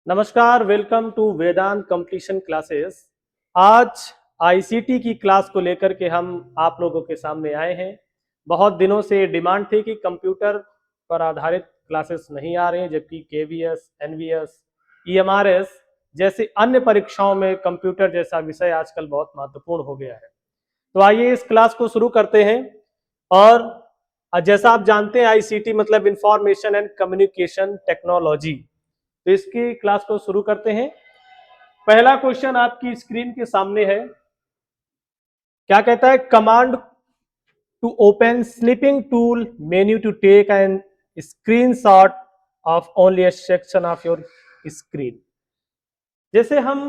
नमस्कार, welcome to Vedant completion classes. आज ICT की क्लास को लेकर के हम आप लोगों के सामने आए हैं। बहुत दिनों से डिमांड थी कि कंप्यूटर पर आधारित क्लासेस नहीं आ रहे हैं, जबकि केवीएस, एनवीएस, ईएमआरएस जैसी अन्य परीक्षाओं में कंप्यूटर जैसा विषय आजकल बहुत महत्वपूर्ण हो गया है। तो आइए इस क्लास को शुरू करते हैं। और जैसा आप जानते हैं, आईसीटी मतलब इंफॉर्मेशन एंड कम्युनिकेशन टेक्नोलॉजी। तो इसकी क्लास को शुरू करते हैं। पहला क्वेश्चन आपकी स्क्रीन के सामने है। क्या कहता है? Command to open snipping tool menu to take an screenshot of only a section of your screen. जैसे हम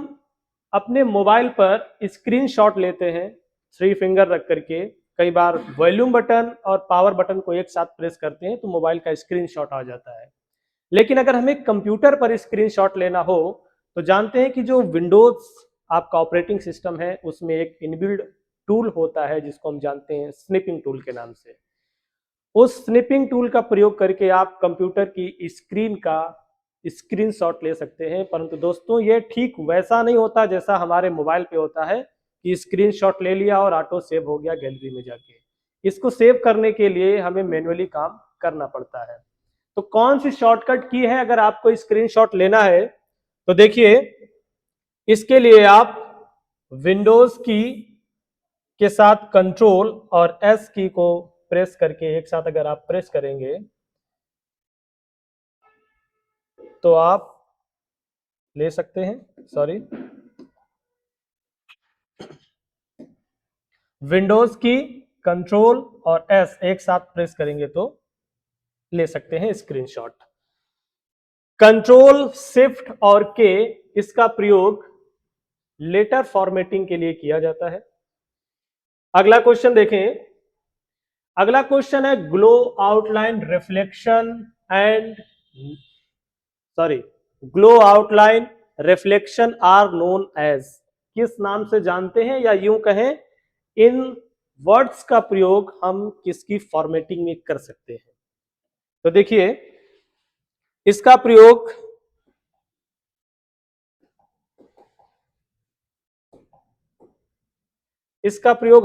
अपने मोबाइल पर स्क्रीनशॉट लेते हैं, थ्री फिंगर रख करके, कई बार वॉल्यूम बटन और पावर बटन को एक साथ प्रेस करते हैं तो मोबाइल का स्क्रीनशॉट आ जाता है। लेकिन अगर हमें कंप्यूटर पर स्क्रीनशॉट लेना हो तो जानते हैं कि जो विंडोज आपका ऑपरेटिंग सिस्टम है उसमें एक इनबिल्ड टूल होता है जिसको हम जानते हैं स्निपिंग टूल के नाम से। उस स्निपिंग टूल का प्रयोग करके आप कंप्यूटर की स्क्रीन का स्क्रीनशॉट ले सकते हैं। परंतु दोस्तों, ये ठीक वैसा नहीं होता जैसा हमारे मोबाइल पे होता है कि स्क्रीनशॉट ले लिया और ऑटो सेव हो गया गैलरी में जाके। इसको सेव करने के लिए हमें मैन्युअली काम करना पड़ता है। तो कौन सी शॉर्टकट की है अगर आपको स्क्रीनशॉट लेना है? तो देखिए, इसके लिए आप विंडोज की के साथ कंट्रोल और एस की को प्रेस करके एक साथ अगर आप प्रेस करेंगे तो आप ले सकते हैं। सॉरी, विंडोज की कंट्रोल और एस एक साथ प्रेस करेंगे तो ले सकते हैं स्क्रीनशॉट। कंट्रोल शिफ्ट और के इसका प्रयोग लेटर फॉर्मेटिंग के लिए किया जाता है। अगला क्वेश्चन देखें। अगला क्वेश्चन है glow outline reflection and sorry glow outline reflection are known as. किस नाम से जानते हैं, या यूं कहें इन वर्ड्स का प्रयोग हम किसकी फॉर्मेटिंग में कर सकते हैं? तो देखिए, इसका प्रयोग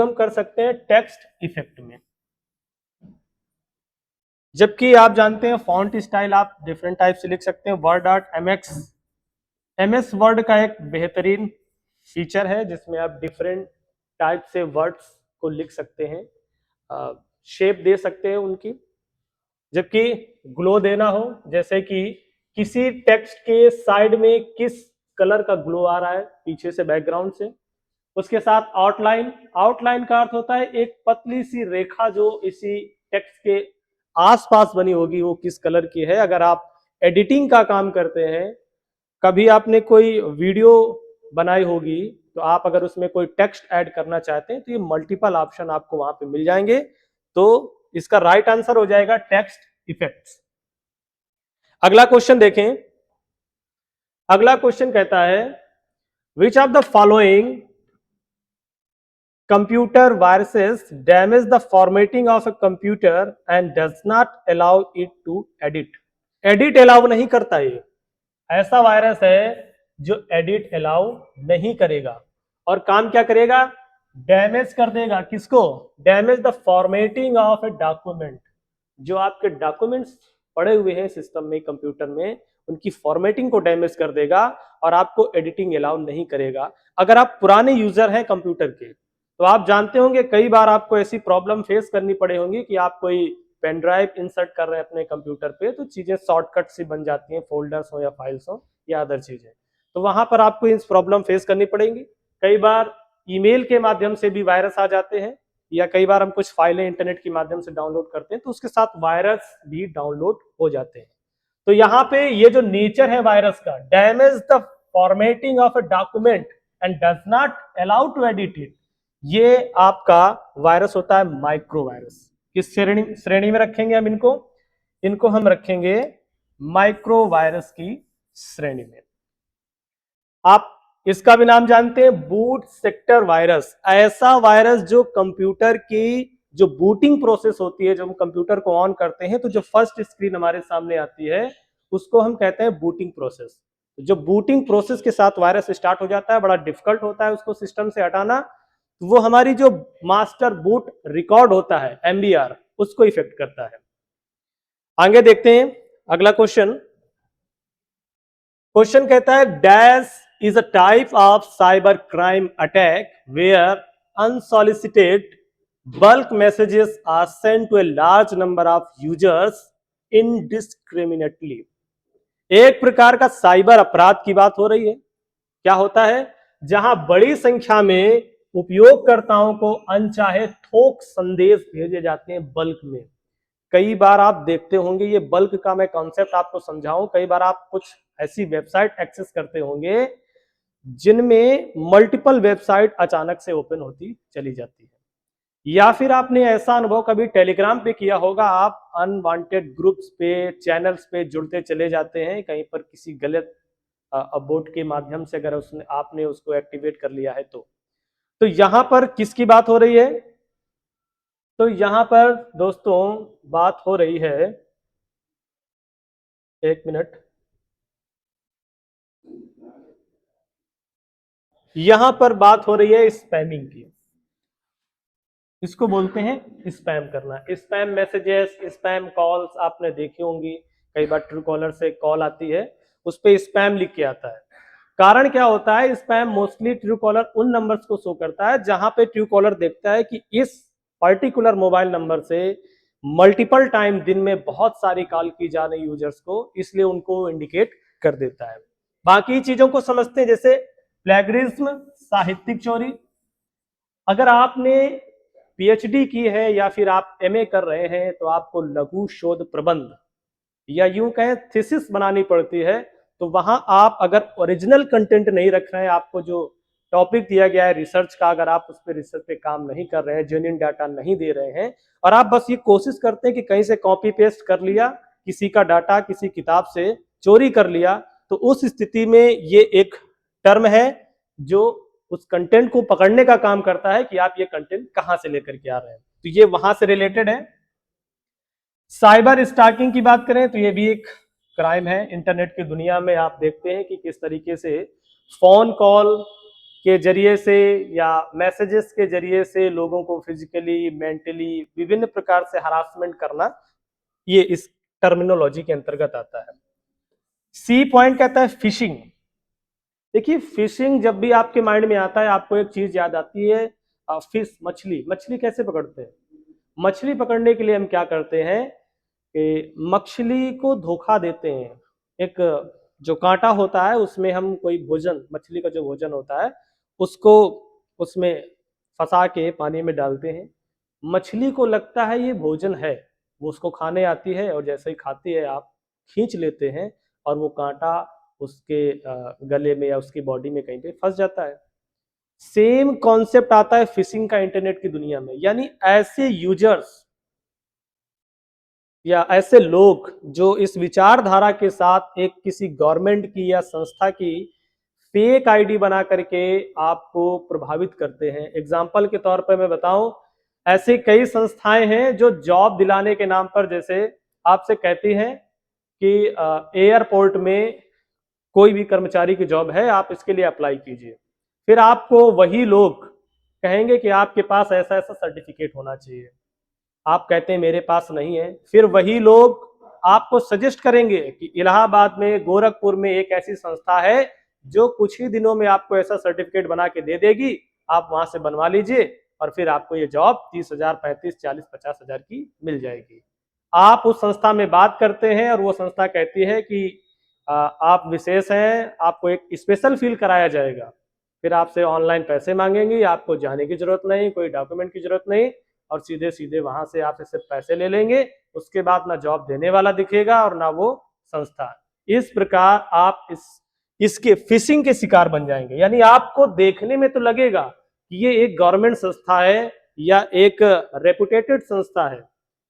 हम कर सकते हैं टेक्स्ट इफेक्ट में। जबकि आप जानते हैं फॉन्ट स्टाइल आप डिफरेंट टाइप से लिख सकते हैं। वर्ड आर्ट एमएस वर्ड का एक बेहतरीन फीचर है जिसमें आप डिफरेंट टाइप से वर्ड्स को लिख सकते हैं, शेप दे सकते हैं उनकी। जबकि ग्लो देना हो, जैसे कि किसी टेक्स्ट के साइड में किस कलर का ग्लो आ रहा है पीछे से, बैकग्राउंड से, उसके साथ आउटलाइन। आउटलाइन का अर्थ होता है एक पतली सी रेखा जो इसी टेक्स्ट के आसपास बनी होगी, वो किस कलर की है। अगर आप एडिटिंग का काम करते हैं, कभी आपने कोई वीडियो बनाई होगी, तो आप अगर उसमें कोई टेक्स्ट ऐड करना चाहते हैं तो ये मल्टीपल ऑप्शन आपको वहां पे मिल जाएंगे। तो इसका राइट आंसर हो जाएगा टेक्स्ट इफेक्ट्स। अगला क्वेश्चन देखें। अगला क्वेश्चन कहता है which of the following computer viruses damage the formatting of a computer and does not allow it to edit allow नहीं करता। ये ऐसा वायरस है जो एडिट अलाउ नहीं करेगा और काम क्या करेगा? डैमेज कर देगा। किसको? Damage the formatting of a document. जो आपके डॉक्यूमेंट्स पड़े हुए हैं सिस्टम में, कंप्यूटर में, उनकी फॉर्मेटिंग को डैमेज कर देगा और आपको एडिटिंग अलाउ नहीं करेगा। अगर आप पुराने यूजर हैं कंप्यूटर के तो आप जानते होंगे कई बार आपको ऐसी प्रॉब्लम फेस करनी पड़े होंगी कि आप कोई पेन ड्राइव इंसर्ट कर रहे हैं अपने कंप्यूटर पे, तो चीजें शॉर्टकट से बन जाती हैं, फोल्डर्स हो या फाइल्स हो या अदर चीजें। तो वहां पर आपको इस प्रॉब्लम फेस करनी पड़ेगी। कई बार ईमेल के माध्यम से भी वायरस आ जाते हैं, या कई बार हम कुछ फाइलें इंटरनेट के माध्यम से डाउनलोड करते हैं तो उसके साथ वायरस भी डाउनलोड हो जाते हैं। तो यहाँ पे ये जो नेचर है वायरस का, damage the formatting of a document and does not allow to edit it, ये आपका वायरस होता है माइक्रो वायरस। किस श्रेणी में रखेंगे हम इनको? इनको हम रखेंगे माइक्रो वायरस की श्रेणी में। आप इसका भी नाम जानते हैं बूट सेक्टर वायरस। ऐसा वायरस जो कंप्यूटर की जो बूटिंग प्रोसेस होती है, जब हम कंप्यूटर को ऑन करते हैं तो जो फर्स्ट स्क्रीन हमारे सामने आती है उसको हम कहते हैं बूटिंग प्रोसेस। जो बूटिंग प्रोसेस के साथ वायरस स्टार्ट हो जाता है, बड़ा डिफिकल्ट होता है उसको सिस्टम से हटाना, तो वो हमारी जो मास्टर बूट रिकॉर्ड होता है एमबीआर, उसको इफेक्ट करता है। आगे देखते हैं अगला क्वेश्चन। क्वेश्चन कहता है dash is a type of cyber crime attack where unsolicited bulk messages are sent to a large number of users indiscriminately. एक प्रकार का साइबर अपराध की बात हो रही है। क्या होता है? जहां बड़ी संख्या में उपयोगकर्ताओं को अनचाहे थोक संदेश भेजे जाते हैं बल्क में। कई बार आप देखते होंगे, ये बल्क का मैं कॉन्सेप्ट आपको समझाऊं, कई बार आप कुछ ऐसी वेबसाइट एक्सेस करते होंगे जिनमें मल्टीपल वेबसाइट अचानक से ओपन होती चली जाती है, या फिर आपने ऐसा अनुभव कभी टेलीग्राम पे किया होगा, आप अनवांटेड ग्रुप्स पे, चैनल्स पे जुड़ते चले जाते हैं, कहीं पर किसी गलत बोट के माध्यम से अगर उसने आपने उसको एक्टिवेट कर लिया है तो यहां पर किसकी बात हो रही है? तो यहां पर दोस्तों बात हो रही है, एक मिनट, यहां पर बात हो रही है स्पैमिंग की। इसको बोलते हैं स्पैम करना। स्पैम मैसेजेस, स्पैम कॉल्स आपने देखी होंगी, कई बार ट्रू कॉलर से कॉल आती है, उस पर स्पैम लिख के आता है। कारण क्या होता है? स्पैम मोस्टली ट्रू कॉलर उन नंबर्स को शो करता है जहां पे ट्रू कॉलर देखता है कि इस पर्टिकुलर मोबाइल नंबर से मल्टीपल टाइम दिन में बहुत सारी कॉल की जा रही यूजर्स को, इसलिए उनको इंडिकेट कर देता है। बाकी चीजों को समझते हैं, जैसे प्लेगरिज्म, साहित्यिक चोरी। अगर आपने पीएचडी की है या फिर आप एमए कर रहे हैं तो आपको लघु शोध प्रबंध या यूं कहें थीसिस बनानी पड़ती है, तो वहां आप अगर ओरिजिनल कंटेंट नहीं रख रहे हैं, आपको जो टॉपिक दिया गया है रिसर्च का, अगर आप उस पर रिसर्च पे काम नहीं कर रहे हैं, जेन्युइन डाटा नहीं दे रहे हैं, और आप बस ये कोशिश करते हैं कि कहीं से कॉपी पेस्ट कर लिया, किसी का डाटा किसी किताब से चोरी कर लिया, तो उस स्थिति में ये एक टर्म है जो उस कंटेंट को पकड़ने का काम करता है कि आप ये कंटेंट कहां से लेकर के आ रहे हैं, तो ये वहां से रिलेटेड है। साइबर स्टॉकिंग की बात करें तो ये भी एक क्राइम है। इंटरनेट की दुनिया में आप देखते हैं कि किस तरीके से फोन कॉल के जरिए से या मैसेजेस के जरिए से लोगों को फिजिकली, मेंटली विभिन्न प्रकार से हरासमेंट करना, ये इस टर्मिनोलॉजी के अंतर्गत आता है। सी पॉइंट कहता है फिशिंग। देखिए, फिशिंग जब भी आपके माइंड में आता है, आपको एक चीज याद आती है, फिश, मछली। मछली कैसे पकड़ते हैं? मछली पकड़ने के लिए हम क्या करते हैं कि मछली को धोखा देते हैं। एक जो कांटा होता है उसमें हम कोई भोजन, मछली का जो भोजन होता है उसको उसमें फंसा के पानी में डालते हैं। मछली को लगता है ये भोजन है, वो उसको खाने आती है, और जैसे ही खाती है आप खींच लेते हैं और वो कांटा उसके गले में या उसकी बॉडी में कहीं पे फंस जाता है। सेम कॉन्सेप्ट आता है फिशिंग का इंटरनेट की दुनिया में। यानी ऐसे यूजर्स या ऐसे लोग जो इस विचारधारा के साथ एक किसी गवर्नमेंट की या संस्था की फेक आईडी बना करके आपको प्रभावित करते हैं। एग्जाम्पल के तौर पर मैं बताऊं, ऐसी कई संस्थाएं हैं जो जॉब दिलाने के नाम पर जैसे आपसे कहती हैं कि एयरपोर्ट में कोई भी कर्मचारी की जॉब है, आप इसके लिए अप्लाई कीजिए। फिर आपको वही लोग कहेंगे कि आपके पास ऐसा ऐसा सर्टिफिकेट होना चाहिए, आप कहते हैं मेरे पास नहीं है। फिर वही लोग आपको सजेस्ट करेंगे कि इलाहाबाद में, गोरखपुर में एक ऐसी संस्था है जो कुछ ही दिनों में आपको ऐसा सर्टिफिकेट बना के दे देगी, आप वहां से बनवा लीजिए और फिर आपको ये जॉब 30,000, 35, 40, 50,000 की मिल जाएगी। आप उस संस्था में बात करते हैं और वो संस्था कहती है कि आप विशेष हैं, आपको एक स्पेशल फील कराया जाएगा। फिर आपसे ऑनलाइन पैसे मांगेंगी, आपको जाने की जरूरत नहीं, कोई डॉक्यूमेंट की जरूरत नहीं, और सीधे सीधे वहां से आपसे सिर्फ पैसे ले लेंगे। उसके बाद ना जॉब देने वाला दिखेगा और ना वो संस्था। इस प्रकार आप इसके फिशिंग के शिकार बन जाएंगे। यानी आपको देखने में तो लगेगा कि ये एक गवर्नमेंट संस्था है या एक रेपुटेटेड संस्था है,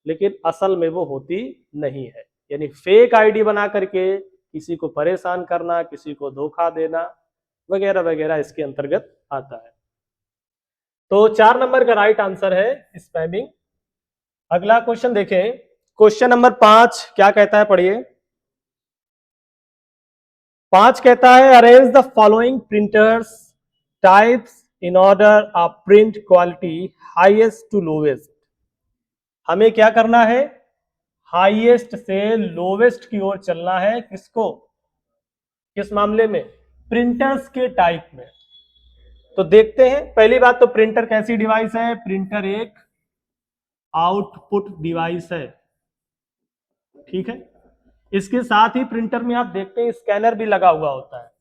लेकिन असल में वो होती नहीं है। यानी फेक आईडी बना करके किसी को परेशान करना, किसी को धोखा देना वगैरह वगैरह इसके अंतर्गत आता है। तो 4 नंबर का राइट आंसर है स्पैमिंग। अगला क्वेश्चन देखें, क्वेश्चन नंबर 5 क्या कहता है, पढ़िए। 5 कहता है arrange the following printers types in order of print quality highest to lowest. हमें क्या करना है, हाईएस्ट से लोवेस्ट की ओर चलना है। किसको, किस मामले में, प्रिंटर्स के टाइप में। तो देखते हैं, पहली बात तो प्रिंटर कैसी डिवाइस है, प्रिंटर एक आउटपुट डिवाइस है, ठीक है। इसके साथ ही प्रिंटर में आप देखते हैं स्कैनर भी लगा हुआ होता है,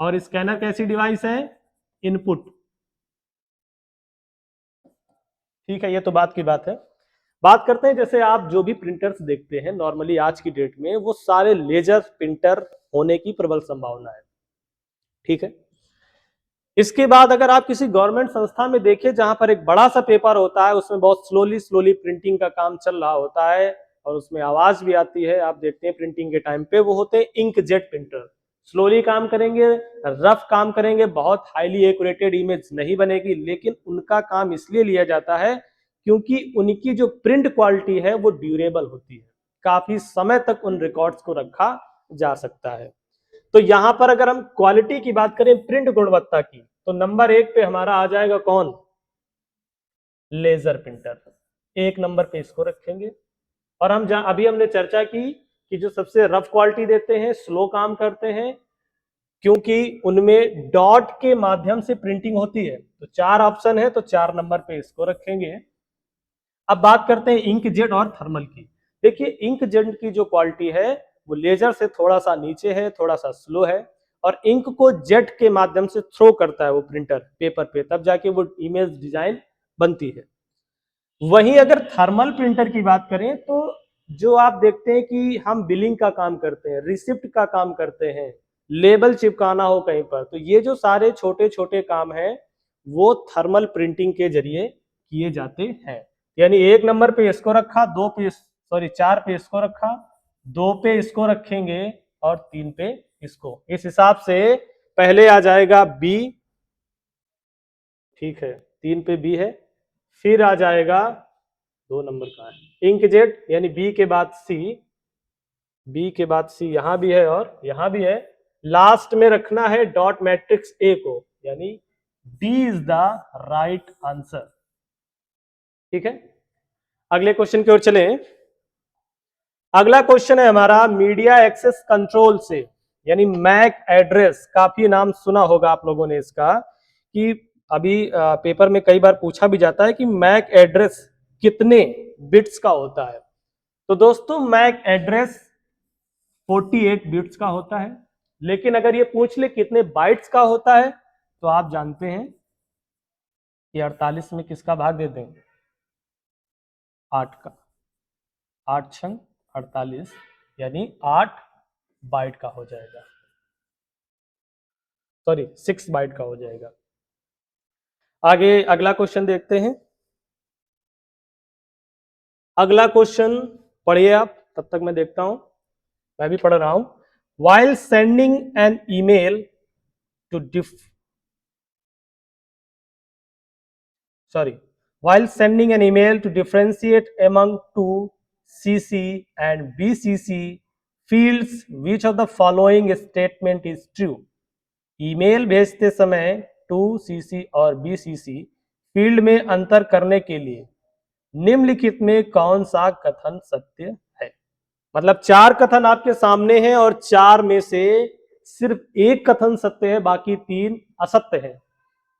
और स्कैनर कैसी डिवाइस है, इनपुट, ठीक है। ये तो बात की बात है। बात करते हैं, जैसे आप जो भी प्रिंटर्स देखते हैं नॉर्मली आज की डेट में, वो सारे लेजर प्रिंटर होने की प्रबल संभावना है, ठीक है। इसके बाद अगर आप किसी गवर्नमेंट संस्था में देखें जहां पर एक बड़ा सा पेपर होता है, उसमें बहुत स्लोली स्लोली प्रिंटिंग का काम चल रहा होता है और उसमें आवाज भी आती है, आप देखते हैं प्रिंटिंग के टाइम पे, वो होते हैं इंकजेट प्रिंटर। स्लोली काम करेंगे, रफ काम करेंगे, बहुत हाईली एक्यूरेटेड इमेज नहीं बनेगी, लेकिन उनका काम इसलिए लिया जाता है क्योंकि उनकी जो प्रिंट क्वालिटी है वो ड्यूरेबल होती है, काफी समय तक उन रिकॉर्ड्स को रखा जा सकता है। तो यहां पर अगर हम क्वालिटी की बात करें, प्रिंट गुणवत्ता की, तो नंबर 1 पे हमारा आ जाएगा कौन, लेजर प्रिंटर। 1 नंबर पे इसको रखेंगे। और हम जहां अभी हमने चर्चा की कि जो सबसे रफ क्वालिटी देते हैं, स्लो काम करते हैं, क्योंकि उनमें डॉट के माध्यम से प्रिंटिंग होती है, तो 4 ऑप्शन है, तो 4 नंबर पे इसको रखेंगे। अब बात करते हैं इंकजेट और थर्मल की। देखिए इंकजेट की जो क्वालिटी है वो लेजर से थोड़ा सा नीचे है, थोड़ा सा स्लो है, और इंक को जेट के माध्यम से थ्रो करता है वो प्रिंटर पेपर पे, तब जाके वो इमेज डिजाइन बनती है। वहीं अगर थर्मल प्रिंटर की बात करें, तो जो आप देखते हैं कि हम बिलिंग का काम करते हैं, रिसिप्ट का काम करते हैं, लेबल चिपकाना हो कहीं पर, तो ये जो सारे छोटे छोटे काम हैं वो थर्मल प्रिंटिंग के जरिए किए जाते हैं। यानी 1 नंबर पे इसको रखा, 2 पे, सॉरी 4 पे इसको रखा, 2 पे इसको रखेंगे, और 3 पे इसको। इस हिसाब से पहले आ जाएगा बी, ठीक है, 3 पे बी है, फिर आ जाएगा 2 नंबर का है इंकजेट, यानी बी के बाद सी, बी के बाद सी यहां भी है और यहां भी है, लास्ट में रखना है डॉट मैट्रिक्स ए को, यानी D is the right answer, ठीक है। अगले क्वेश्चन की ओर चलें। अगला क्वेश्चन है हमारा मीडिया एक्सेस कंट्रोल से, यानी मैक एड्रेस। काफी नाम सुना होगा आप लोगों ने इसका, कि अभी पेपर में कई बार पूछा भी जाता है कि मैक एड्रेस कितने बिट्स का होता है। तो दोस्तों मैक एड्रेस 48 बिट्स का होता है, लेकिन अगर ये पूछ ले कितने बाइट्स का होता है, तो आप जानते हैं कि 48 में किसका भाग दे दें, 8 का, 8 छंग 48, यानी 8 बाइट का हो जाएगा, सॉरी 6 बाइट का हो जाएगा। आगे अगला क्वेश्चन देखते हैं। अगला क्वेश्चन पढ़िए आप, तब तक मैं देखता हूं, मैं भी पढ़ रहा हूं। While sending an email to while sending an email to differentiate among two CC and BCC fields, which of the following statement is true? Email भेजते समय 2CC और BCC फील्ड में अंतर करने के लिए निम्नलिखित में कौन सा कथन सत्य है। मतलब 4 कथन आपके सामने हैं और 4 में से सिर्फ एक कथन सत्य है, बाकी 3 असत्य है।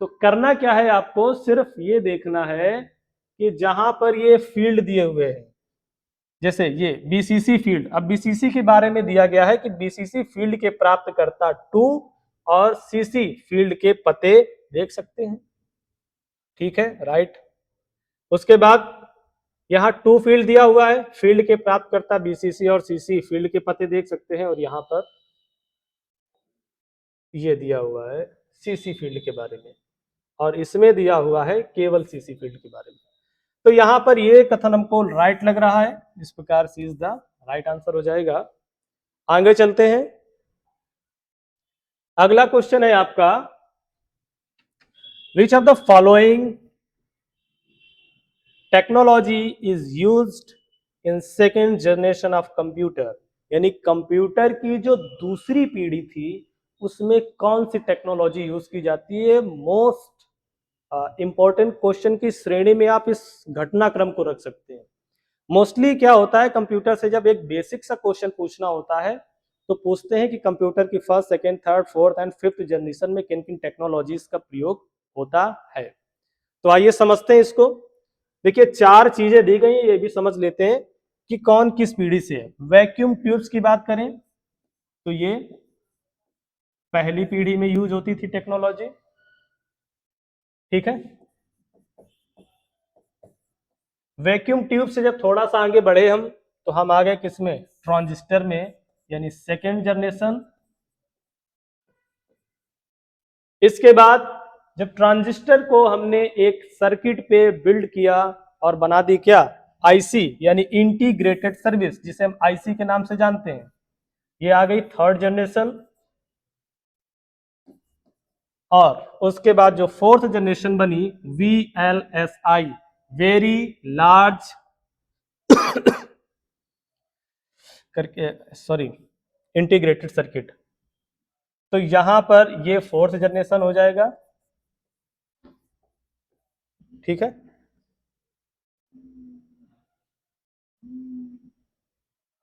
तो करना क्या है, आपको सिर्फ ये देखना है कि जहां पर ये फील्ड दिए हुए हैं, जैसे ये बीसीसी फील्ड, अब बीसीसी के बारे में दिया गया है कि बीसीसी फील्ड के प्राप्तकर्ता 2 और सीसी फील्ड के पते देख सकते हैं, ठीक है, राइट। उसके बाद यहाँ 2 फील्ड दिया हुआ है, फील्ड के प्राप्तकर्ता बीसीसी और सीसी फील्ड के पते देख सकते हैं, और यहाँ पर ये दिया हुआ है सीसी फील्ड के बारे में, और इसमें दिया हुआ है केवल सीसी फील्ड के बारे में। तो यहां पर ये कथन हमको राइट लग रहा है, इस प्रकार सी इज द राइट आंसर हो जाएगा। आगे चलते हैं। अगला क्वेश्चन है आपका, which of the following technology is used in second generation of computer. यानी कंप्यूटर की जो दूसरी पीढ़ी थी उसमें कौन सी टेक्नोलॉजी यूज की जाती है। मोस्ट इंपॉर्टेंट क्वेश्चन की श्रेणी में आप इस घटनाक्रम को रख सकते हैं। मोस्टली क्या होता है, कंप्यूटर से जब एक बेसिक सा क्वेश्चन पूछना होता है तो पूछते हैं कि कंप्यूटर की first, second, third, fourth and fifth generation में किन किन टेक्नोलॉजीज का प्रयोग होता है। तो आइए समझते हैं इसको। देखिए 4 चीजें दी गई हैं, ये भी समझ लेते हैं कि कौन किस पीढ़ी से है। वैक्यूम ट्यूब्स की बात करें तो ये पहली पीढ़ी में यूज होती थी टेक्नोलॉजी, ठीक है। वैक्यूम ट्यूब से जब थोड़ा सा आगे बढ़े हम तो हम आ गए किसमें, ट्रांजिस्टर में, यानी सेकेंड जनरेशन। इसके बाद जब ट्रांजिस्टर को हमने एक सर्किट पे बिल्ड किया और बना दी क्या, आईसी, यानी इंटीग्रेटेड सर्विस, जिसे हम आईसी के नाम से जानते हैं, ये आ गई थर्ड जनरेशन। और उसके बाद जो फोर्थ जनरेशन बनी VLSI, वेरी लार्ज करके, सॉरी, इंटीग्रेटेड सर्किट। तो यहां पर ये फोर्थ जनरेशन हो जाएगा, ठीक है।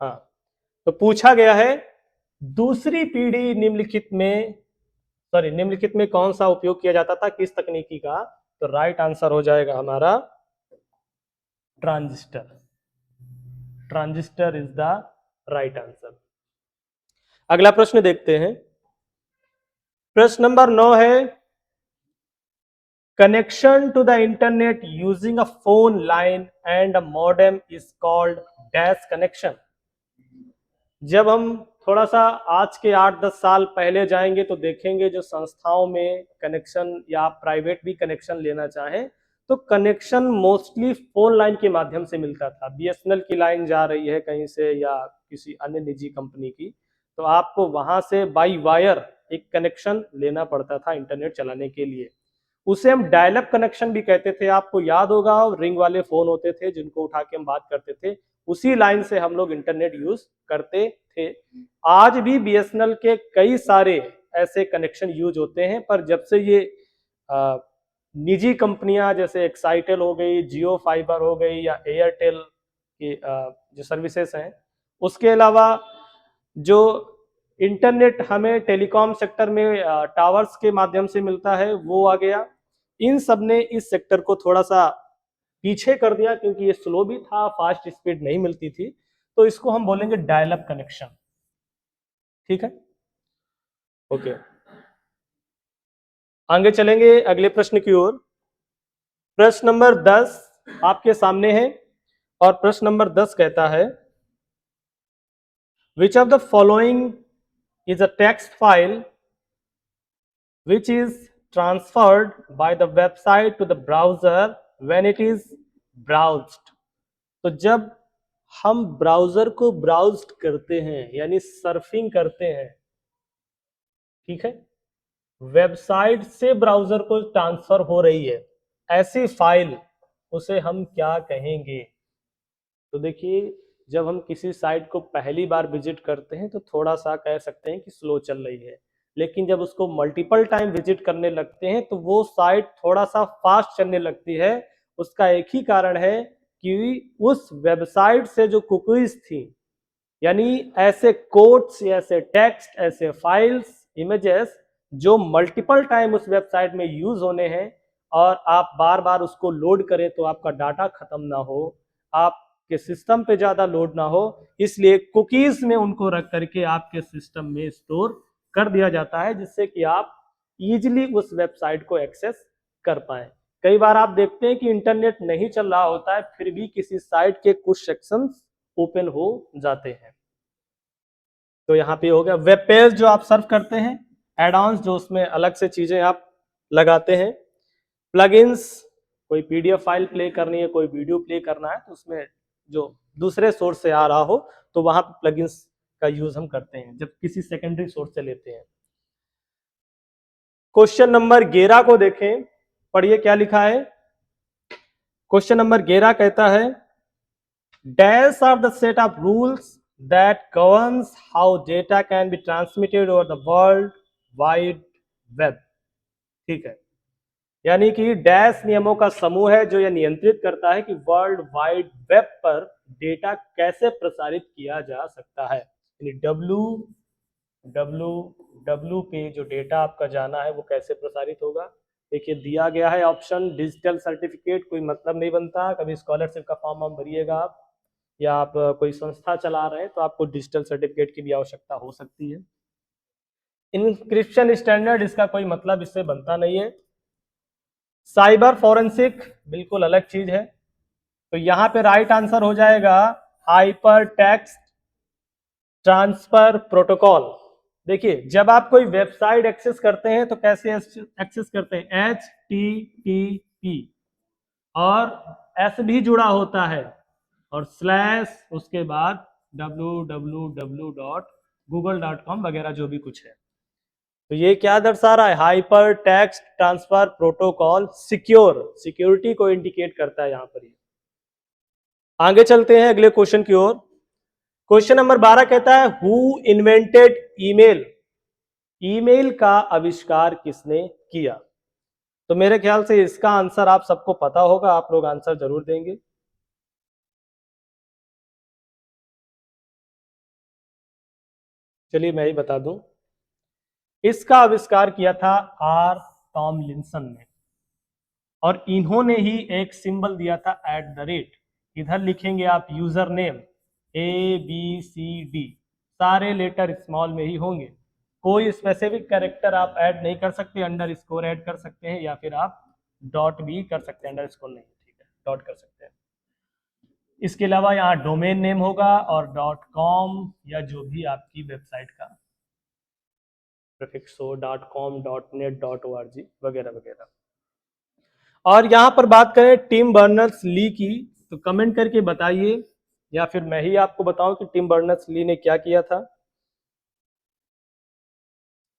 हाँ, तो पूछा गया है दूसरी पीढ़ी निम्नलिखित में, सॉरी, निम्नलिखित में कौन सा उपयोग किया जाता था, किस तकनीकी का। तो राइट आंसर हो जाएगा हमारा transistor. Transistor is the right answer. अगला प्रश्न देखते हैं। प्रश्न नंबर 9 है, connection to the internet using a phone line and a modem is called dash connection. जब हम थोड़ा सा आज के 8-10 साल पहले जाएंगे तो देखेंगे जो संस्थाओं में कनेक्शन या आप प्राइवेट भी कनेक्शन लेना चाहें तो कनेक्शन मोस्टली फोन लाइन के माध्यम से मिलता था। बीएसएनएल की लाइन जा रही है कहीं से या किसी अन्य निजी कंपनी की, तो आपको वहां से बाई वायर एक कनेक्शन लेना पड़ता था इंटरनेट चलाने के लिए। उसे हम डायल अप कनेक्शन भी कहते थे। आपको याद होगा रिंग वाले फोन होते थे जिनको उठा के हम बात करते थे, उसी लाइन से हम लोग इंटरनेट यूज करते थे। आज भी बीएसएनएल के कई सारे ऐसे कनेक्शन यूज होते हैं, पर जब से ये निजी कंपनियां जैसे एक्साइटेल हो गई, जियो फाइबर हो गई या एयरटेल की जो सर्विसेज हैं, उसके अलावा जो इंटरनेट हमें टेलीकॉम सेक्टर में टावर्स के माध्यम से मिलता है वो आ गया। इन सब ने इस सेक्टर को थोड़ा सा पीछे कर दिया क्योंकि ये स्लो भी था, फास्ट स्पीड नहीं मिलती थी। तो इसको हम बोलेंगे डायल अप कनेक्शन, ठीक है। ओके, आगे चलेंगे अगले प्रश्न की ओर। प्रश्न नंबर 10 आपके सामने है और प्रश्न नंबर 10 कहता है, which of the following is a text file which is transferred by the website to the browser when it is browsed। तो जब हम ब्राउजर को ब्राउज करते हैं यानी सर्फिंग करते हैं, ठीक है, वेबसाइट से ब्राउजर को ट्रांसफर हो रही है, ऐसी फाइल उसे हम क्या कहेंगे। तो देखिए जब हम किसी साइट को पहली बार विजिट करते हैं तो थोड़ा सा कह सकते हैं कि स्लो चल रही है, लेकिन जब उसको मल्टीपल टाइम विजिट करने लगते हैं तो वो साइट थोड़ा सा फास्ट चलने लगती है। उसका एक ही कारण है कि उस वेबसाइट से जो कुकीज थी, यानी ऐसे कोड्स, ऐसे टेक्स्ट, ऐसे फाइल्स, इमेजेस जो मल्टीपल टाइम उस वेबसाइट में यूज होने हैं और आप बार बार उसको लोड करें तो आपका डाटा खत्म ना हो, आपके सिस्टम पे ज्यादा लोड ना हो, इसलिए कुकीज में उनको रख करके आपके सिस्टम में स्टोर कर दिया जाता है जिससे कि आप इजीली उस वेबसाइट को एक्सेस कर पाए। कई बार आप देखते हैं कि इंटरनेट नहीं चल रहा होता है फिर भी किसी साइट के कुछ सेक्शंस ओपन हो जाते हैं। तो यहाँ पे हो गया वेब पेज जो आप सर्व करते हैं, एड ऑन्स जो उसमें अलग से चीजें आप लगाते हैं, प्लगइन्स, कोई पीडीएफ फाइल प्ले करनी है, कोई वीडियो प्ले करना है तो उसमें जो दूसरे सोर्स से आ रहा हो तो वहां पे प्लगइन्स का यूज हम करते हैं जब किसी सेकेंडरी सोर्स से लेते हैं। क्वेश्चन नंबर 11 को देखें, पढ़िए क्या लिखा है। क्वेश्चन नंबर 11 कहता है, dash are the set of rules that governs how data can be transmitted over the world wide web। ठीक है, यानी कि डैश नियमों का समूह है जो यह नियंत्रित करता है कि वर्ल्ड वाइड वेब पर डेटा कैसे प्रसारित किया जा सकता है। यानी डब्ल्यू डब्ल्यू डब्ल्यू पे जो डेटा आपका जाना है वो कैसे प्रसारित होगा। देखिए दिया गया है ऑप्शन डिजिटल सर्टिफिकेट, कोई मतलब नहीं बनता। कभी स्कॉलरशिप का फॉर्म आप भरिएगा आप, या आप कोई संस्था चला रहे हैं तो आपको डिजिटल सर्टिफिकेट की भी आवश्यकता हो सकती है। इंक्रिप्शन स्टैंडर्ड, इसका कोई मतलब इससे बनता नहीं है। साइबर फॉरेंसिक बिल्कुल अलग चीज है। तो यहां पे राइट आंसर हो जाएगा हाइपर टेक्स्ट ट्रांसफर प्रोटोकॉल। देखिए जब आप कोई वेबसाइट एक्सेस करते हैं तो कैसे एक्सेस करते हैं, HTTP और S भी जुड़ा होता है और स्लैश उसके बाद www.google.com वगैरह जो भी कुछ है। तो ये क्या दर्शा रहा है, hyper text transfer protocol security को इंडिकेट करता है यहां पर। आगे चलते हैं अगले क्वेश्चन की ओर। क्वेश्चन नंबर 12 कहता है हु इन्वेंटेड ईमेल। ईमेल का आविष्कार किसने किया। तो मेरे ख्याल से इसका आंसर आप सबको पता होगा, आप लोग आंसर जरूर देंगे। चलिए मैं ही बता दूं, इसका आविष्कार किया था आर टॉमलिंसन ने, और इन्होंने ही एक सिंबल दिया था @। इधर लिखेंगे आप यूजर नेम ABCD, सारे लेटर स्मॉल में ही होंगे। कोई स्पेसिफिक कैरेक्टर आप ऐड नहीं कर सकते, अंडर स्कोर ऐड कर सकते हैं या फिर आप डॉट भी कर सकते हैं, अंडर स्कोर नहीं, ठीक है डॉट कर सकते हैं। इसके अलावा यहाँ डोमेन नेम होगा और .com या जो भी आपकी वेबसाइट का प्रीफिक्स हो, .com .net .org वगैरह वगैरह। और यहाँ पर बात करें टिम बर्नर्स ली की, तो कमेंट करके बताइए या फिर मैं ही आपको बताऊं कि टिम बर्नर्स ली ने क्या किया था।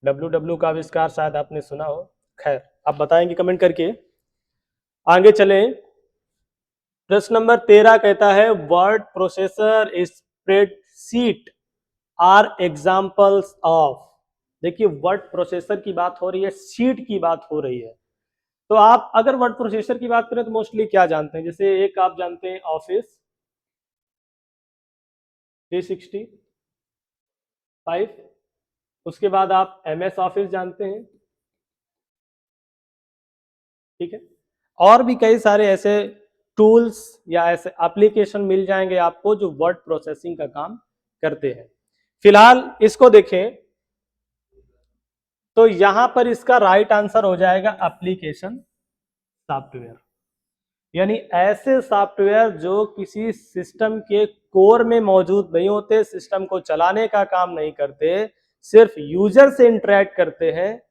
WW का आविष्कार शायद आपने सुना हो, खैर आप बताएंगे कमेंट करके। आगे चलें, प्रश्न नंबर 13 कहता है word processor spreadsheet are examples of. देखिए वर्ड प्रोसेसर की बात हो रही है, शीट की बात हो रही है। तो आप अगर वर्ड प्रोसेसर की बात करें तो मोस्टली क्या जानते हैं, जैसे एक आप जानते हैं ऑफिस 365, उसके बाद आप MS ऑफिस जानते हैं, ठीक है। और भी कई सारे ऐसे टूल्स या ऐसे एप्लीकेशन मिल जाएंगे आपको जो वर्ड प्रोसेसिंग का काम करते हैं। फिलहाल इसको देखें तो यहां पर इसका राइट आंसर हो जाएगा एप्लीकेशन सॉफ्टवेयर, यानी ऐसे सॉफ्टवेयर जो किसी सिस्टम के कोर में मौजूद नहीं होते, सिस्टम को चलाने का काम नहीं करते, सिर्फ यूजर से इंटरेक्ट करते हैं,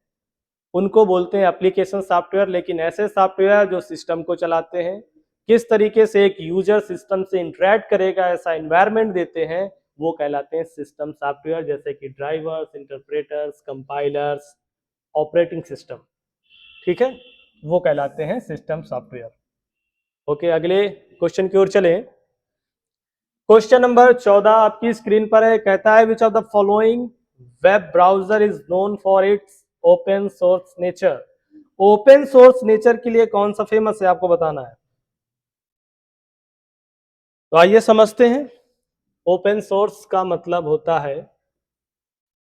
उनको बोलते हैं एप्लीकेशन सॉफ्टवेयर। लेकिन ऐसे सॉफ्टवेयर जो सिस्टम को चलाते हैं, किस तरीके से एक यूजर सिस्टम से इंटरेक्ट करेगा ऐसा एनवायरनमेंट देते हैं, वो कहलाते हैं सिस्टम सॉफ्टवेयर, जैसे कि drivers, interpreters, compilers, operating system, ठीक है, वो कहलाते हैं सिस्टम सॉफ्टवेयर। ओके अगले क्वेश्चन की ओर चलें। क्वेश्चन नंबर 14 आपकी स्क्रीन पर है, कहता है which of the following web browser is known for its open source nature. Open source nature के लिए कौन सा फेमस है आपको बताना है। तो आइए समझते हैं। ओपन सोर्स का मतलब होता है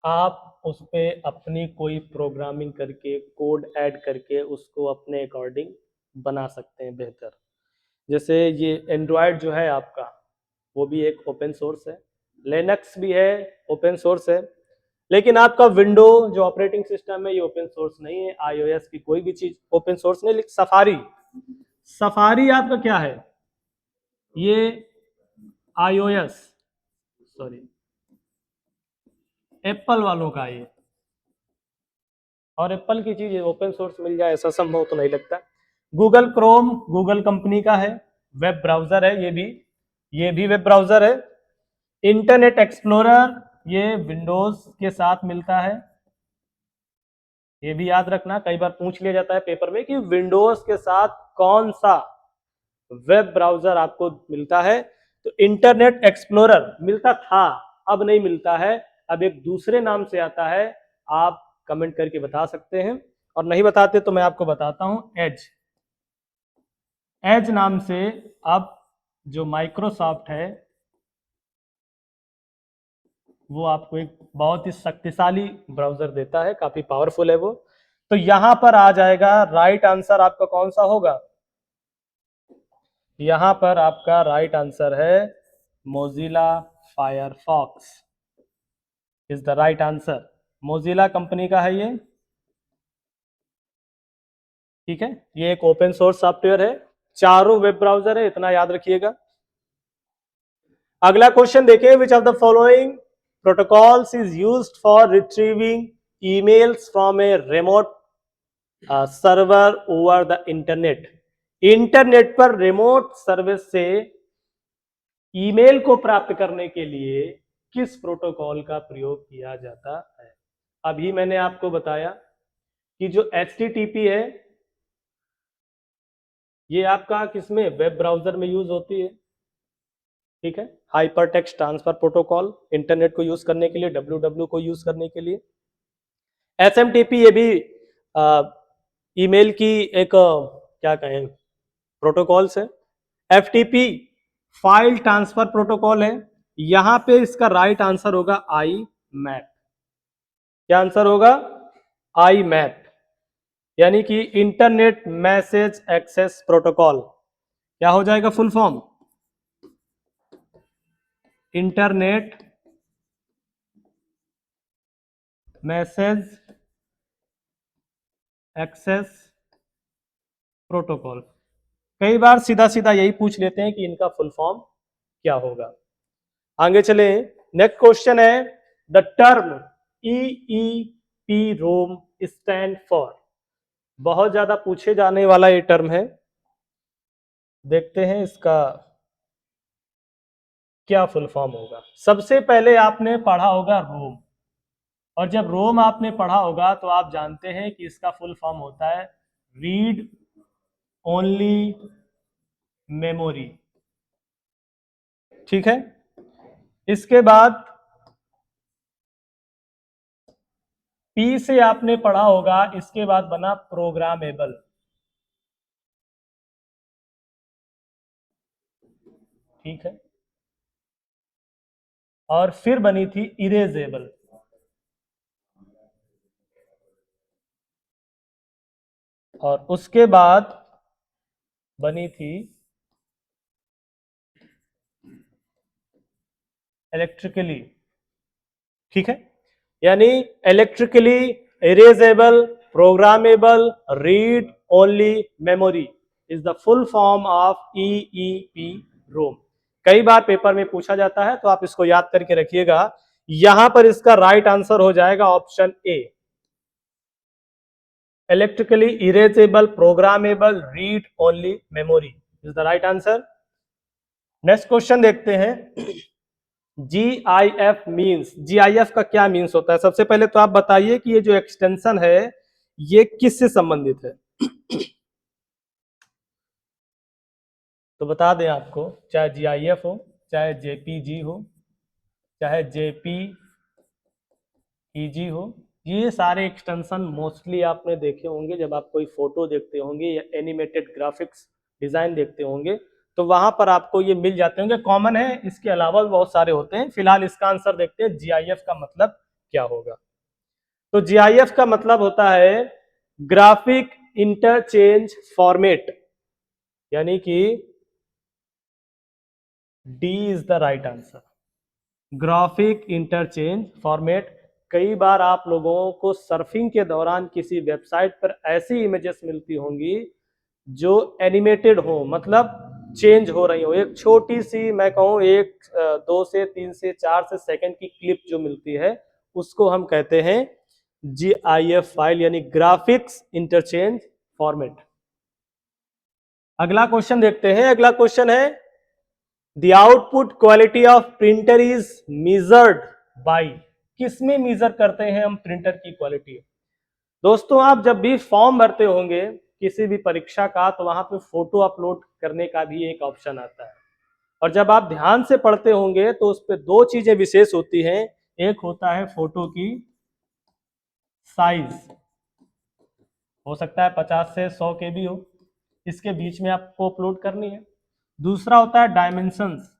आप उस पर अपनी कोई प्रोग्रामिंग करके, कोड ऐड करके उसको अपने अकॉर्डिंग बना सकते हैं बेहतर। जैसे ये एंड्रॉयड जो है आपका, वो भी एक ओपन सोर्स है, लिनक्स भी है ओपन सोर्स है। लेकिन आपका विंडो जो ऑपरेटिंग सिस्टम है ये ओपन सोर्स नहीं है, iOS की कोई भी चीज ओपन सोर्स नहीं। लेकिन सफारी, सफारी आपका क्या है, ये iOS, सॉरी एप्पल वालों का ये, और एप्पल की चीज ओपन सोर्स मिल जाए ऐसा संभव तो नहीं लगता। गूगल क्रोम गूगल कंपनी का है, वेब ब्राउजर है, ये भी वेब ब्राउजर है। इंटरनेट एक्सप्लोरर ये विंडोज के साथ मिलता है, ये भी याद रखना, कई बार पूछ लिया जाता है पेपर में कि विंडोज के साथ कौन सा वेब ब्राउजर आपको मिलता है। तो इंटरनेट एक्सप्लोरर मिलता था, अब नहीं मिलता है, अब एक दूसरे नाम से आता है। आप कमेंट करके बता सकते हैं, और नहीं बताते तो मैं आपको बताता हूं, एज। एज नाम से अब जो माइक्रोसॉफ्ट है वो आपको एक बहुत ही शक्तिशाली ब्राउजर देता है, काफी पावरफुल है वो। तो यहां पर आ जाएगा राइट आंसर आपका कौन सा होगा, यहां पर आपका राइट आंसर है Mozilla Firefox is the right answer. Mozilla company का है ये, ठीक है। ये एक ओपन सोर्स सॉफ्टवेयर है, चारों वेब ब्राउजर है, इतना याद रखिएगा। अगला क्वेश्चन देखिए, which of the following protocols is used for retrieving emails from a remote server over the internet. Internet पर रिमोट सर्विस से ईमेल को प्राप्त करने के लिए किस प्रोटोकॉल का प्रयोग किया जाता है। अभी मैंने आपको बताया कि जो HTTP है ये आपका किसमें, वेब ब्राउजर में यूज होती है, ठीक है। Hyper text transfer protocol internet को यूज करने के लिए, WW को यूज करने के लिए। SMTP ये भी ईमेल की एक क्या कहें प्रोटोकॉल्स है। FTP फाइल ट्रांसफर प्रोटोकॉल है। यहां पे इसका राइट आंसर होगा IMAP। क्या आंसर होगा, IMAP, यानी कि इंटरनेट मैसेज एक्सेस प्रोटोकॉल। क्या हो जाएगा full form, internet message access protocol. कई बार सीधा सीधा यही पूछ लेते हैं कि इनका फुल फॉर्म क्या होगा। आगे चले, नेक्स्ट क्वेश्चन है, the term EEPROM stand for. बहुत ज्यादा पूछे जाने वाला ये टर्म है, देखते हैं इसका क्या फुल फॉर्म होगा। सबसे पहले आपने पढ़ा होगा रोम, और जब रोम आपने पढ़ा होगा तो आप जानते हैं कि इसका फुल फॉर्म होता है रीड ओनली मेमोरी, ठीक है। इसके बाद पी से आपने पढ़ा होगा, इसके बाद बना प्रोग्रामेबल, ठीक है, और फिर बनी थी इरेजेबल, और उसके बाद बनी थी इलेक्ट्रिकली, ठीक है। यानी electrically erasable programmable read only memory is the full form of EEPROM। कई बार पेपर में पूछा जाता है, तो आप इसको याद करके रखिएगा। यहां पर इसका राइट आंसर हो जाएगा option A, electrically erasable programmable read only memory is the right answer. Next question देखते हैं, GIF मीन्स, GIF का क्या मीन्स होता है। सबसे पहले तो आप बताइए कि ये जो एक्सटेंशन है ये किससे संबंधित है। तो बता दें आपको, चाहे GIF हो, चाहे JPG हो, चाहे JPEG हो, ये सारे एक्सटेंशन मोस्टली आपने देखे होंगे जब आप कोई फोटो देखते होंगे या एनिमेटेड ग्राफिक्स डिजाइन देखते होंगे, तो वहां पर आपको ये मिल जाते होंगे, कॉमन है। इसके अलावा बहुत सारे होते हैं। फिलहाल इसका आंसर देखते हैं GIF का मतलब क्या होगा। तो GIF का मतलब होता है ग्राफिक इंटरचेंज फॉर्मेट, यानी कि D is the right answer, graphic interchange format. कई बार आप लोगों को सर्फिंग के दौरान किसी वेबसाइट पर ऐसी इमेजेस मिलती होंगी जो एनिमेटेड हो, मतलब चेंज हो रही हो। एक छोटी सी, मैं कहूँ एक 2 से 3 से 4 से सेकंड की क्लिप जो मिलती है उसको हम कहते हैं GIF फाइल, यानी ग्राफिक्स इंटरचेंज फॉर्मेट। अगला क्वेश्चन देखते हैं। अगला क्वेश्चन है, the output quality of printer is measured by. किसमें मेजर करते हैं हम प्रिंटर की क्वालिटी। दोस्तों, आप जब भी फॉर्म भरते होंगे किसी भी परीक्षा का, तो वहां पे फोटो अपलोड करने का भी एक ऑप्शन आता है। और जब आप ध्यान से पढ़ते होंगे तो उस पर दो चीजें विशेष होती हैं। एक होता है फोटो की साइज, हो सकता है 50 से 100 KB हो, इसके बीच में आपको अपलोड करनी है। दूसरा होता है डायमेंशंस,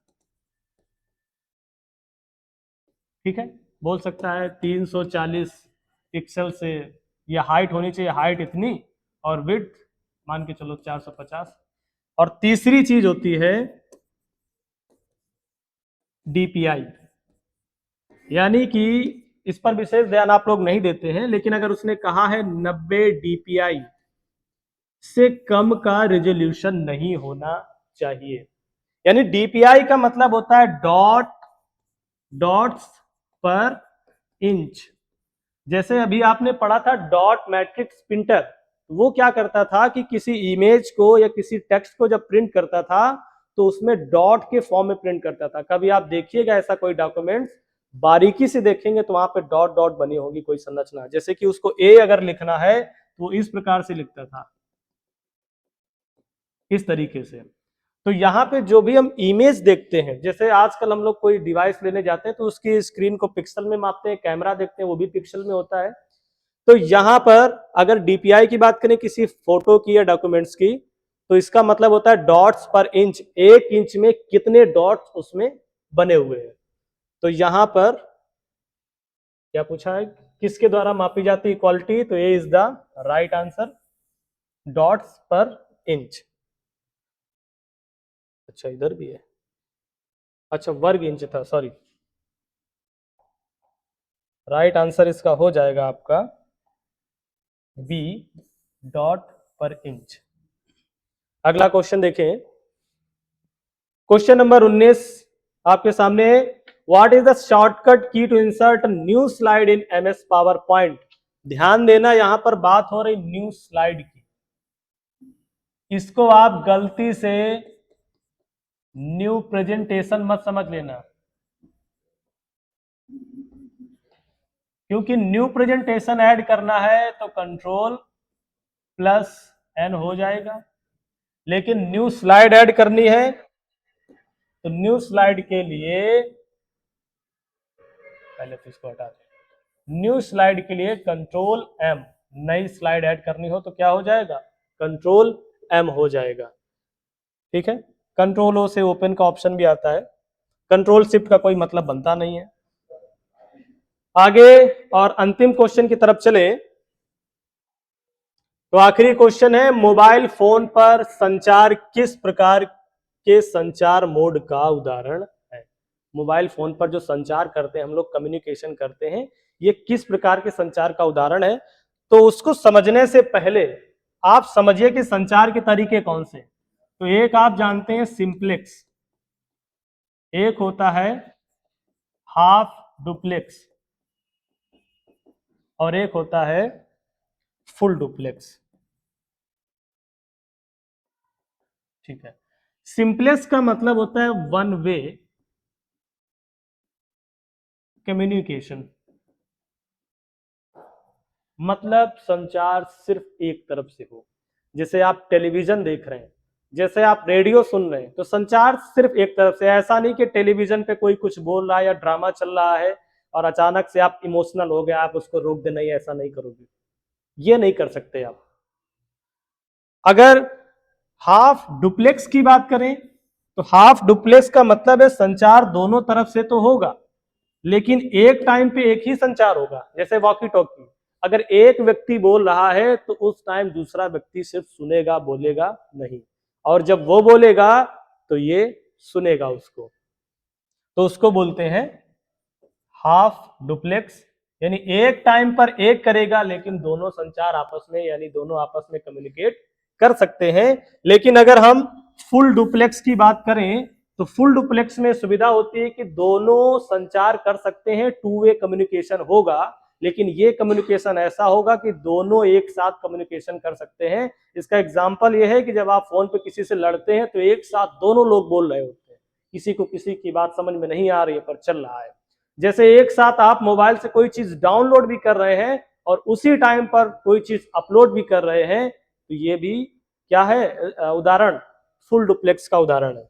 ठीक है, बोल सकता है 340 पिक्सल से ये हाइट होनी चाहिए, हाइट इतनी, और विड्थ मान के चलो 450। और तीसरी चीज होती है DPI, यानी कि इस पर विशेष ध्यान आप लोग नहीं देते हैं, लेकिन अगर उसने कहा है 90 DPI से कम का रेजोल्यूशन नहीं होना चाहिए। यानी DPI का मतलब होता है डॉट्स पर इंच। जैसे अभी आपने पढ़ा था डॉट मैट्रिक्स प्रिंटर, वो क्या करता था कि किसी इमेज को या किसी टेक्स्ट को जब प्रिंट करता था तो उसमें डॉट के फॉर्म में प्रिंट करता था। कभी आप देखिएगा ऐसा कोई डॉक्यूमेंट, बारीकी से देखेंगे तो वहां पे डॉट डॉट बनी होगी कोई संरचना, जैसे कि उसको ए अगर लिखना है तो इस प्रकार से लिखता था, इस तरीके से। तो यहाँ पे जो भी हम इमेज देखते हैं, जैसे आजकल हम लोग कोई डिवाइस लेने जाते हैं तो उसकी स्क्रीन को पिक्सल में मापते हैं, कैमरा देखते हैं वो भी पिक्सल में होता है। तो यहां पर अगर DPI की बात करें किसी फोटो की या डॉक्यूमेंट्स की, तो इसका मतलब होता है डॉट्स पर इंच, 1 इंच में कितने डॉट्स उसमें बने हुए हैं। तो यहां पर क्या पूछा है, किसके द्वारा मापी जाती है इक्वालिटी, तो A is the right answer, dots पर इंच। अच्छा इधर भी है, अच्छा वर्ग इंच था, सॉरी। राइट आंसर इसका हो जाएगा आपका बी, डॉट पर इंच। अगला क्वेश्चन देखें, क्वेश्चन नंबर 19 आपके सामने है। What is the shortcut key to insert new slide in MS PowerPoint. ध्यान देना, यहां पर बात हो रही न्यू स्लाइड की, इसको आप गलती से न्यू प्रेजेंटेशन मत समझ लेना, क्योंकि न्यू प्रेजेंटेशन ऐड करना है तो Ctrl+N हो जाएगा, लेकिन न्यू स्लाइड ऐड करनी है तो न्यू स्लाइड के लिए पहले तो इसको हटा दें, न्यू स्लाइड के लिए Ctrl+M, नई स्लाइड ऐड करनी हो तो क्या हो जाएगा, Ctrl+M हो जाएगा, ठीक है। Ctrl+O से ओपन का ऑप्शन भी आता है, Ctrl+Shift का कोई मतलब बनता नहीं है। आगे और अंतिम क्वेश्चन की तरफ चले तो आखिरी क्वेश्चन है, मोबाइल फोन पर संचार किस प्रकार के संचार मोड का उदाहरण है। मोबाइल फोन पर जो संचार करते हैं हम लोग, कम्युनिकेशन करते हैं, ये किस प्रकार के संचार का उदाहरण है। तो उसको समझने से पहले आप समझिए कि संचार के तरीके कौन से। तो एक आप जानते हैं सिंप्लेक्स, एक होता है हाफ डुप्लेक्स, और एक होता है फुल डुप्लेक्स, ठीक है। सिंप्लेक्स का मतलब होता है वन वे कम्युनिकेशन, मतलब संचार सिर्फ एक तरफ से हो। जैसे आप टेलीविजन देख रहे हैं, जैसे आप रेडियो सुन रहे हैं, तो संचार सिर्फ एक तरफ से। ऐसा नहीं कि टेलीविजन पे कोई कुछ बोल रहा है या ड्रामा चल रहा है और अचानक से आप इमोशनल हो गए, आप उसको रोक दे, नहीं ऐसा नहीं करोगे, ये नहीं कर सकते आप। अगर हाफ डुप्लेक्स की बात करें तो हाफ डुप्लेक्स का मतलब है संचार दोनों तरफ से तो होगा, लेकिन एक टाइम पे एक ही संचार होगा। जैसे वॉकी टॉकी, अगर एक व्यक्ति बोल रहा है तो उस टाइम दूसरा व्यक्ति सिर्फ सुनेगा, बोलेगा नहीं, और जब वो बोलेगा तो ये सुनेगा उसको, तो उसको बोलते हैं हाफ डुप्लेक्स। यानी एक टाइम पर एक करेगा लेकिन दोनों संचार आपस में, यानी दोनों आपस में कम्युनिकेट कर सकते हैं। लेकिन अगर हम फुल डुप्लेक्स की बात करें तो फुल डुप्लेक्स में सुविधा होती है कि दोनों संचार कर सकते हैं, टू वे कम्युनिकेशन होगा, लेकिन ये कम्युनिकेशन ऐसा होगा कि दोनों एक साथ कम्युनिकेशन कर सकते हैं। इसका एग्जांपल ये है कि जब आप फोन पे किसी से लड़ते हैं तो एक साथ दोनों लोग बोल रहे होते हैं, किसी को किसी की बात समझ में नहीं आ रही है पर चल रहा है। जैसे एक साथ आप मोबाइल से कोई चीज डाउनलोड भी कर रहे हैं और उसी टाइम पर कोई चीज अपलोड भी कर रहे हैं, तो ये भी क्या है, उदाहरण फुल डुप्लेक्स का उदाहरण है।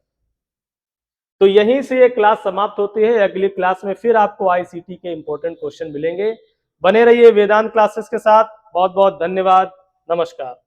तो यहीं से ये क्लास समाप्त होती है। अगली क्लास में फिर आपको आईसीटी के इंपॉर्टेंट क्वेश्चन मिलेंगे। बने रहिए वेदांत क्लासेस के साथ। बहुत बहुत धन्यवाद। नमस्कार।